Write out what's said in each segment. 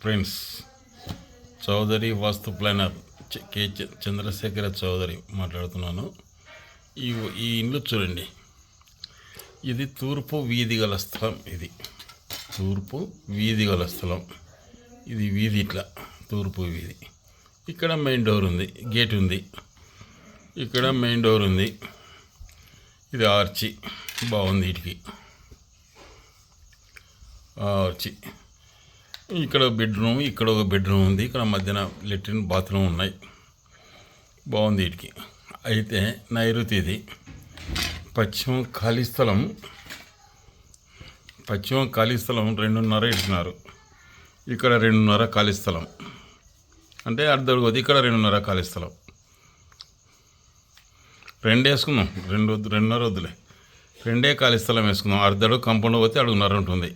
Friends, Chowdary వాస్తు planar K Chandrasekhara Chowdary మాట్లాడుతున్నాను. ఈ ఇల్లు చూడండి, ఇది తూర్పు వీధి గల స్థలం. ఇది తూర్పు వీధి గల స్థలం. ఇది వీధి, ఇట్లా తూర్పు వీధి. ఇక్కడ మెయిన్ డోర్ ఉంది, గేట్ ఉంది. ఇక్కడ మెయిన్ డోర్ ఉంది. ఇది ఆర్చి బాగుంది. ఇటుకి ఆర్చి. ఇక్కడ బెడ్రూమ్, ఇక్కడ ఒక బెడ్రూమ్ ఉంది. ఇక్కడ మధ్యన లెట్రిన్ బాత్రూమ్ ఉన్నాయి. బాగుంది ఇటుకి. అయితే నైరుతి ఇది. పశ్చిమం ఖాళీ స్థలం 2.5 ఇచ్చినారు. ఇక్కడ 2.5 ఖాళీ స్థలం, అంటే అర్ధడుగు. ఇక్కడ 2.5 ఖాళీ స్థలం. 2 వేసుకుందాం, 2.5 వద్దులే, 2 ఖాళీ స్థలం వేసుకుందాం. అర్ధడుగు కంపౌండ్ పోతే అడుగున్నర ఉంటుంది.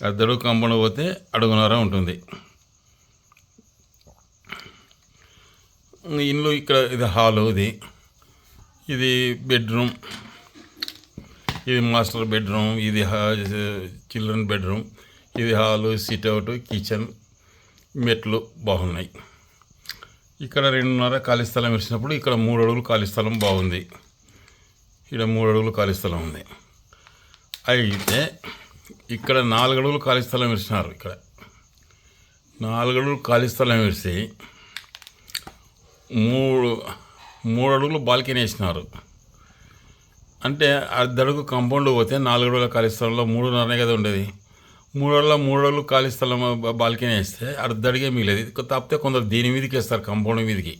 అర్ధడుగు కంపౌండ్ పోతే అడుగున్నర ఉంటుంది. ఇల్లు ఇక్కడ ఇది హాలు. ఇది బెడ్రూమ్. ఇది మాస్టర్ బెడ్రూమ్. ఇది చిల్డ్రన్ బెడ్రూమ్. ఇది హాలు, సిట్అవుట్, కిచెన్, మెట్లు బాగున్నాయి. ఇక్కడ 2.5 ఖాళీ స్థలం ఇచ్చినప్పుడు ఇక్కడ 3 అడుగులు ఖాళీ స్థలం బాగుంది. ఇక్కడ 3 అడుగులు ఖాళీ స్థలం ఉంది. అయితే ఇక్కడ 4 అడుగులు ఖాళీ స్థలం ఇచ్చినారు. ఇక్కడ 4 అడుగులు ఖాళీ స్థలం ఇచ్చి 3 అడుగులు బాల్కనీ వేసినారు. అంటే అర్ధడుగు కాంపౌండ్ పోతే 4 అడుగుల ఖాళీ స్థలంలో 3.5 కదా ఉండేది. 3 అడుగులు ఖాళీ స్థలం బాల్కనీ వేస్తే అర్ధడిగే మిగిలేదు. తప్పితే కొందరు దీని మీదకి వేస్తారు, కాంపౌండ్ మీదకి.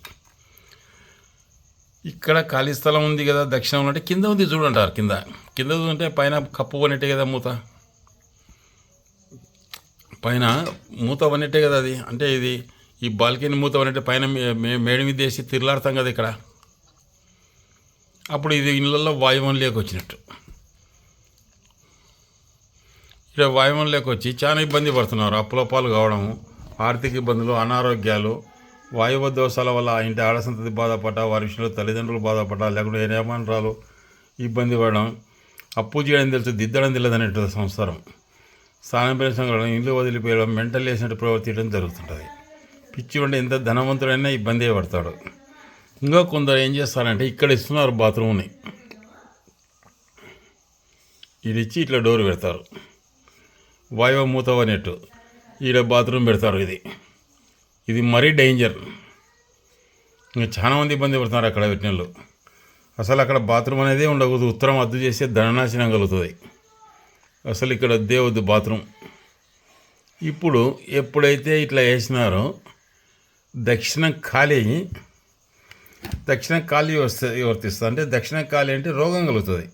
ఇక్కడ ఖాళీ స్థలం ఉంది కదా దక్షిణంలో, అంటే కింద ఉంది చూడంటారు. కింద చూడంటే పైన కప్పు కొనేట్టే కదా, పైన మూత వన్నట్టే కదా అది. అంటే ఇది ఈ బాల్కనీ మూత వన్నట్టే పైన మేడ మీద వేసి తిరలాడతాం కదా ఇక్కడ. అప్పుడు ఇది ఇళ్ళల్లో వాయువంలోకి వచ్చినట్టు. ఇక్కడ వాయువంలోకి వచ్చి చాలా ఇబ్బంది పడుతున్నారు. అప్పులపాలు కావడము, ఆర్థిక ఇబ్బందులు, అనారోగ్యాలు, వాయువ దోషాల వల్ల ఇంటి ఆడసంతతి బాధపడ్డా, వారి విషయంలో తల్లిదండ్రులు బాధపడ్డా, లేకుంటే నియమానాలు ఇబ్బంది పడడం, అప్పు చేయడం తెలుసు, దిద్దడం తెలియదు అనేటువంటి సంసారం, స్నానం ప్రవేశం, ఇల్లు వదిలిపోయడం, మెంటల్ వేసినట్టు ప్రవర్తించడం జరుగుతుంటుంది. పిచ్చి ఉంటే ఎంత ధనవంతుడైనా ఇబ్బంది పడతాడు. ఇంకా కొందరు ఏం చేస్తారంటే ఇక్కడ ఇస్తున్నారు బాత్రూమ్ని, ఇది ఇచ్చి ఇట్లా డోర్ పెడతారు, వాయువ మూత అనేట్టు ఈడ బాత్రూమ్ పెడతారు. ఇది మరీ డేంజర్. ఇంకా చాలా మంది ఇబ్బంది పడుతున్నారు అక్కడ పెట్టినళ్ళు. అసలు అక్కడ బాత్రూమ్ అనేది ఉండకూడదు. ఉత్తరం అద్దు చేస్తే ధననాశనం కలుగుతుంది. అసలు ఇక్కడ వద్దు బాత్రూమ్. ఇప్పుడు ఎప్పుడైతే ఇట్లా వేసినారో దక్షిణ ఖాళీ వర్తిస్తుంది. అంటే దక్షిణ ఖాళీ అంటే రోగం కలుగుతుంది,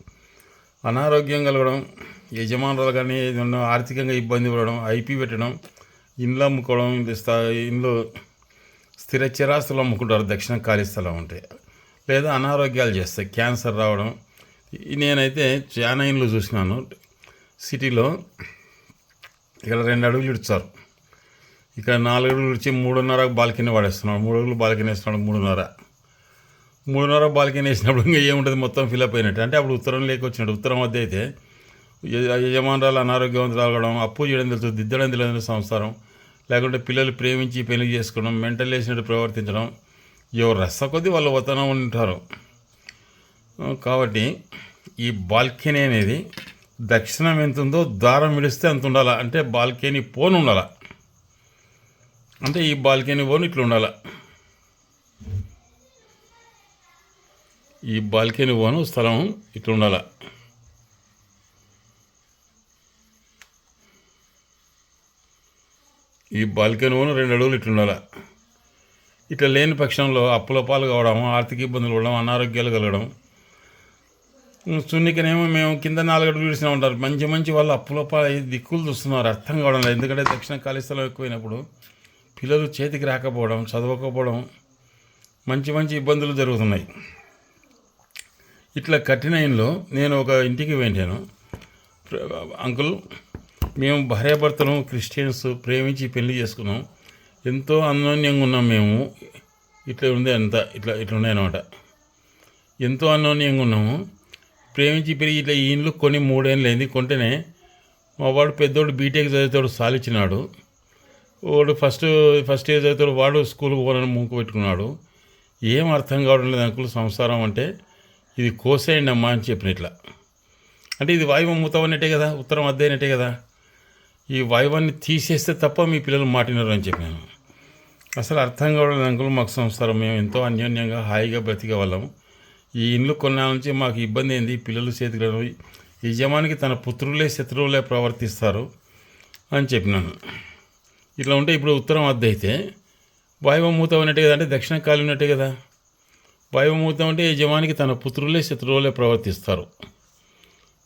అనారోగ్యం కలగడం, యజమానులు కానీ ఆర్థికంగా ఇబ్బంది పడడం, ఐపీ పెట్టడం, ఇండ్లు అమ్ముకోవడం, ఇండ్లు స్థిర చిరాస్తులు అమ్ముకుంటారు దక్షిణ ఖాళీ స్థలం ఉంటే. లేదా అనారోగ్యాలు చేస్తాయి, క్యాన్సర్ రావడం. నేనైతే చాలా ఇండ్లు చూసినాను సిటీలో. ఇక్కడ 2 అడుగులు ఇడ్చారు, ఇక్కడ 4 అడుగులు ఇచ్చి 3.5 బాల్కనీ వాడేస్తున్నాడు. 3 అడుగులు బాల్కనీ వేస్తున్నాడు, 3.5 బాల్కనీ వేసినప్పుడు ఇంకా ఏముంటుంది, మొత్తం ఫిలప్ అయినట్టు. అంటే అప్పుడు ఉత్తరం లేకొచ్చినట్టు. ఉత్తరం వద్ద అయితే యజమానురాలు అనారోగ్యవంతులు రావడం, అప్పు చేయడం తెలుసు, దిద్దడం తెలియని సంసారం, లేకుంటే పిల్లలు ప్రేమించి పెళ్లి చేసుకోవడం, మెంటల్ వేసినట్టు ప్రవర్తించడం, ఎవరు రస్స కొద్దీ వాళ్ళు వతనం ఉంటారు. కాబట్టి ఈ బాల్కనీ అనేది దక్షిణం ఎంత ఉందో దారం విడిస్తే అంత ఉండాలి. అంటే బాల్కనీ పోను ఉండాలి. అంటే ఈ బాల్కనీ పోను ఇట్లా ఉండాలి. ఈ బాల్కనీ పోను స్థలం ఇట్లా ఉండాలి. ఈ బాల్కనీ పోను 2 అడుగులు ఇట్లా ఉండాలి. ఇట్లా లేని పక్షంలో అప్పుల పాలు కావడం, ఆర్థిక ఇబ్బందులు పడడం, అనారోగ్యాలు కలగడం. సున్నికనేమో మేము కింద 4 అడుగులు విడిచినా ఉంటారు. మంచి వాళ్ళు అప్పుల పాలు దిక్కులు చూస్తున్నారు, అర్థం కావడం లేదు. ఎందుకంటే దక్షిణ ఖాళీ స్థలం ఎక్కువైనప్పుడు పిల్లలు చేతికి రాకపోవడం, చదవకపోవడం, మంచి ఇబ్బందులు జరుగుతున్నాయి. ఇట్లా కట్టిన ఇంట్లో నేను ఒక ఇంటికి వెళ్ళాను. అంకుల్, మేము భార్యాభర్తలు క్రిస్టియన్స్, ప్రేమించి పెళ్లి చేసుకున్నాం, ఎంతో అన్యోన్యంగా ఉన్నాం మేము. ఇట్లా ఉంది ఇట్లా ఉన్నాయన్నమాట. ఎంతో అన్యోన్యంగా ఉన్నాము, ప్రేమించి పెరిగి ఇట్లా ఈ ఇండ్లు కొని 3 ఏళ్ళు అయింది. కొంటేనే మా వాడు పెద్దోడు బీటెక్ చదివేతాడు, సాలిచ్చినాడు. వాడు ఫస్ట్ ఇయర్ చదువుతాడు, వాడు స్కూల్కి పోవాలని ముంకు పెట్టుకున్నాడు. ఏం అర్థం కావడం లేదు అంకుల్ సంసారం అంటే. ఇది కోసేయండి అమ్మా అని చెప్పిన ఇట్లా. అంటే ఇది వాయువు మూతం అన్నట్టే కదా, ఉత్తరం అద్దె అయినట్టే కదా. ఈ వాయువాన్ని తీసేస్తే తప్ప మీ పిల్లలు మాటినారు అని చెప్పాను. అసలు అర్థం కావడం లేదు అంకుల్ మాకు సంసారం. మేము ఎంతో అన్యోన్యంగా హాయిగా బ్రతికే వాళ్ళము. ఈ ఇండ్లు కొన్నాళ్ళ నుంచి మాకు ఇబ్బంది ఏంది, పిల్లలు చేతికి యజమానికి తన పుత్రులే శత్రువులే ప్రవర్తిస్తారు అని చెప్పినాను. ఇట్లా ఉంటే ఇప్పుడు ఉత్తరం అద్దె అయితే వాయువమూతం ఉన్నట్టే కదా, అంటే దక్షిణ కాలి ఉన్నట్టే కదా. వాయువమూతం అంటే యజమానికి తన పుత్రులే శత్రువులే ప్రవర్తిస్తారు.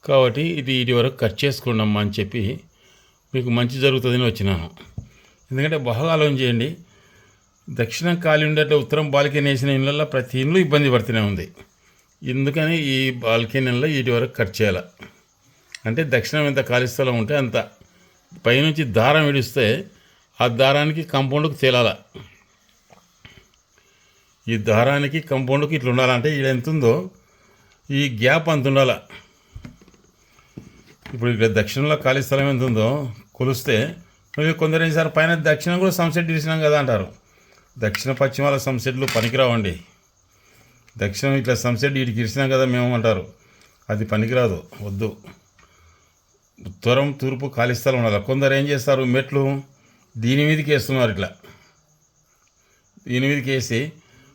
కాబట్టి ఇది వరకు కట్ చేసుకోండి అమ్మా అని చెప్పి మీకు మంచి జరుగుతుందని వచ్చినాను. ఎందుకంటే బాగా ఆలోచన చేయండి. దక్షిణం కాలి ఉండేట్టు ఉత్తరం బాల్కనీ వేసిన ఇళ్ళల్లో ప్రతి ఇల్లు ఇబ్బంది పడుతూనే ఉంది. ఎందుకని ఈ బాల్కనీలో వరకు కట్ చేయాలి. అంటే దక్షిణం ఎంత ఖాళీ స్థలం ఉంటే అంత పైనుంచి దారం విడిస్తే ఆ దారానికి కంపౌండ్కి తేలాల. ఈ దారానికి కంపౌండ్కి ఇట్లా ఉండాలంటే ఇక్కడ ఎంత ఉందో ఈ గ్యాప్ అంత ఉండాల. ఇప్పుడు ఇక్కడ దక్షిణంలో ఖాళీ స్థలం ఎంత ఉందో కొలిస్తే కొందరు ఏం సార్ పైన దక్షిణం కూడా సన్సెట్ ఇచ్చినాం కదా అంటారు. దక్షిణ పశ్చిమాల సన్సెట్లు పనికిరావండి. దక్షిణం ఇట్లా సన్సెట్ వీటికి ఇచ్చినాం కదా మేము అంటారు, అది పనికిరాదు, వద్దు. ఉత్తరం తూర్పు ఖాళీ స్థలం ఉండాలి. కొందరు ఏం చేస్తారు, మెట్లు దీని మీదకి వేస్తున్నారు. ఇట్లా దీని మీదకి వేసి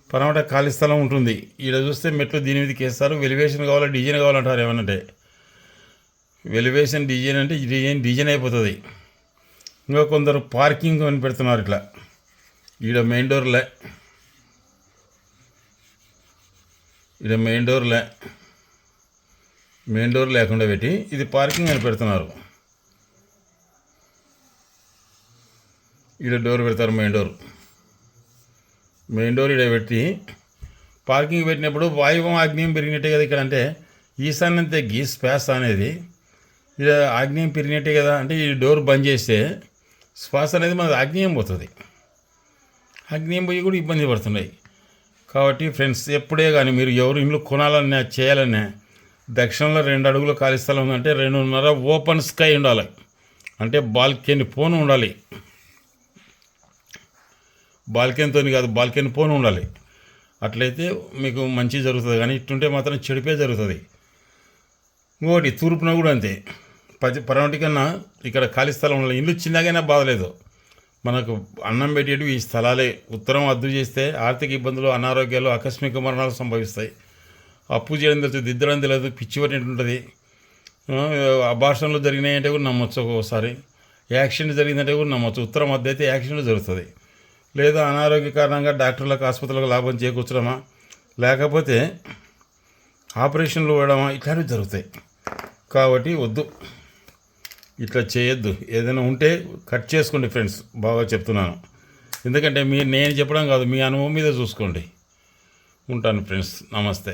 పరమట ఖాళీ స్థలం ఉంటుంది. ఈడ చూస్తే మెట్లు దీని మీదకి వేస్తారు. వెలివేషన్ కావాలా డిజైన్ కావాలంటారు. ఏమనంటే వెలివేషన్ డిజైన్ అంటే డిజైన్ అయిపోతుంది. ఇంకా కొందరు పార్కింగ్ అని పెడుతున్నారు. ఇట్లా ఈడ మెయిన్ డోర్ లేకుండా పెట్టి ఇది పార్కింగ్ అని పెడుతున్నారు. ఈడ డోర్ పెడతారు. మెయిన్ డోర్ ఈడ పెట్టి పార్కింగ్ పెట్టినప్పుడు వాయువం ఆగ్నేయం పెరిగినట్టే కదా. ఇక్కడ అంటే ఈశాన్యం తగ్గి శ్వాస అనేది ఇక్కడ ఆగ్నేయం పెరిగినట్టే కదా. అంటే ఈ డోర్ బంద్ చేస్తే శ్వాస అనేది మనది ఆగ్నేయం పోతుంది. ఆగ్నేయం పోయి కూడా ఇబ్బంది పడుతున్నాయి. కాబట్టి ఫ్రెండ్స్, ఎప్పుడే కానీ మీరు ఎవరు ఇండ్లు కొనాలన్నా చేయాలన్నా దక్షిణంలో 2 అడుగుల ఖాళీ స్థలం ఉందంటే 2.5 ఓపెన్ స్కై ఉండాలి. అంటే బాల్కనీ పోను ఉండాలి. బాల్కనీతో కాదు, బాల్కనీ పోను ఉండాలి. అట్లయితే మీకు మంచి జరుగుతుంది. కానీ ఇట్టుంటే మాత్రం చెడిపే జరుగుతుంది. ఇంకోటి తూర్పున కూడా అంతే. పరమటి కన్నా ఇక్కడ ఖాళీ స్థలం ఉండాలి. ఇల్లు చిన్నగానే బాధలేదు. మనకు అన్నం పెట్టేటివి ఈ స్థలాలే. ఉత్తరం అద్దు చేస్తే ఆర్థిక ఇబ్బందులు, అనారోగ్యాలు, ఆకస్మిక మరణాలు సంభవిస్తాయి. అప్పు చేయడం తెలుస్తుంది, దిద్దడం తెలియదు, పిచ్చి పట్టినట్టు ఉంటుంది. అబార్షన్లు జరిగినాయంటే కూడా నమ్మొచ్చు. ఒక్కోసారి యాక్సిడెంట్ జరిగిందంటే కూడా నమ్మొచ్చు. ఉత్తరం మధ్య అయితే యాక్సిడెంట్ జరుగుతుంది. లేదా అనారోగ్య కారణంగా డాక్టర్లకు ఆసుపత్రులకు లాభం చేకూర్చడమా, లేకపోతే ఆపరేషన్లు వేయడమా, ఇట్లాంటివి జరుగుతాయి. కాబట్టి వద్దు, ఇట్లా చేయొద్దు. ఏదైనా ఉంటే కట్ చేసుకోండి ఫ్రెండ్స్, బాగా చెప్తున్నాను. ఎందుకంటే నేను చెప్పడం కాదు, మీ అనుభవం మీద చూసుకోండి. ఉంటాను ఫ్రెండ్స్, నమస్తే.